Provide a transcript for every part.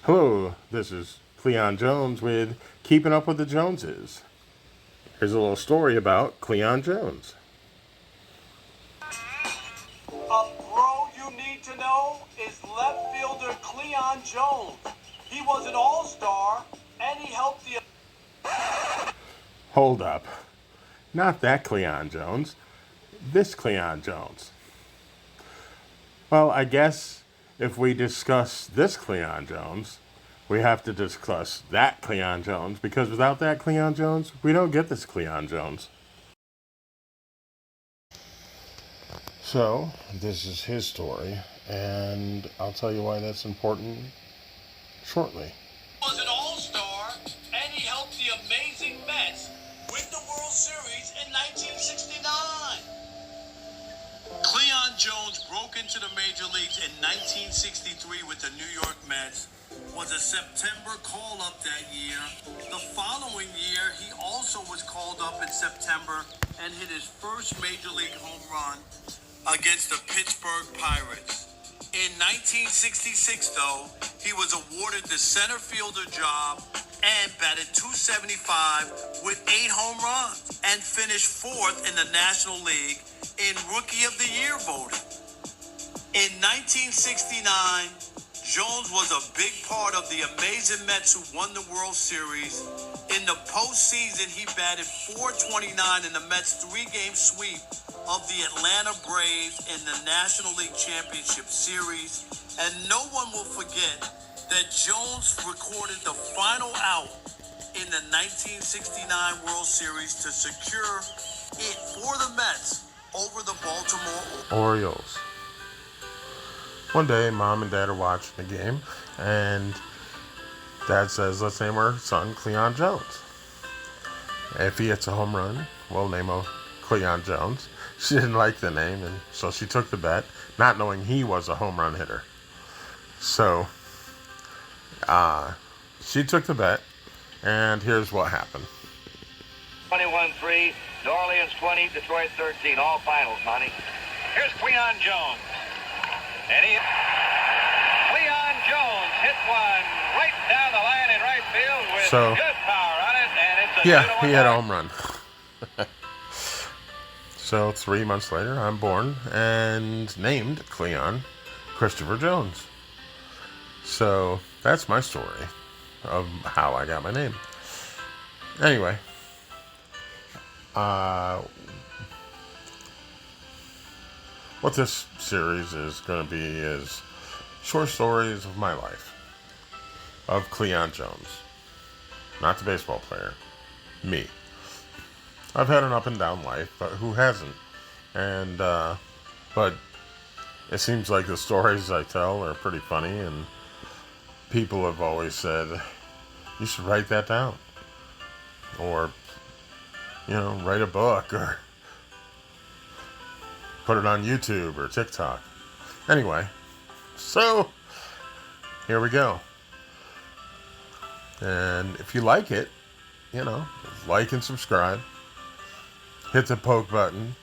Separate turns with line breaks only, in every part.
Hello, this is Cleon Jones with Keeping Up with the Joneses. Here's a little story about Cleon Jones.
A bro you need to know is left fielder Cleon Jones. He was an all-star, and he helped the...
Hold up. Not that Cleon Jones. This Cleon Jones. Well, I guess if we discuss this Cleon Jones, we have to discuss that Cleon Jones, because without that Cleon Jones, we don't get this Cleon Jones. So, this is his story, and I'll tell you why that's important shortly.
Was an all-star, and he helped the amazing Mets win the World Series in 1969. Cleon Jones broke into the major leagues in 1963 with the New York Mets. Was a September call-up that year. The following year, he also was called up in September and hit his first major league home run against the Pittsburgh Pirates. In 1966, though, he was awarded the center fielder job and batted .275 with 8 home runs and finished 4th in the National League in Rookie of the Year voting. In 1969, Jones was a big part of the amazing Mets who won the World Series. In the postseason, he batted .429 in the Mets' 3-game sweep of the Atlanta Braves in the National League Championship Series. And no one will forget that Jones recorded the final out in the 1969 World Series to secure it for the Mets over the Baltimore
Orioles. One day, Mom and Dad are watching the game, and Dad says, let's name our son Cleon Jones. If he hits a home run, we'll name him Cleon Jones. She didn't like the name, and so she took the bet, not knowing he was a home run hitter. So, she took the bet, and here's what happened.
21-3, New Orleans 20, Detroit 13, all finals, Monty. Here's Cleon Jones. And Cleon Jones hit one right down the line in right field with good power on it, and it's a
he had a home run. So 3 months later, I'm born and named Cleon Christopher Jones. So that's my story of how I got my name. Anyway, what this series is going to be is short stories of my life, of Cleon Jones. Not the baseball player, me. I've had an up and down life, but who hasn't? And, but it seems like the stories I tell are pretty funny, and people have always said, you should write that down. Or, write a book, or put it on YouTube or TikTok. Anyway, so here we go. And if you like it, like and subscribe. Hit the poke button.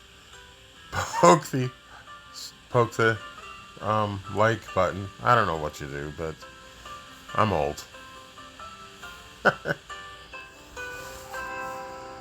Poke the like button. I don't know what you do, but I'm old.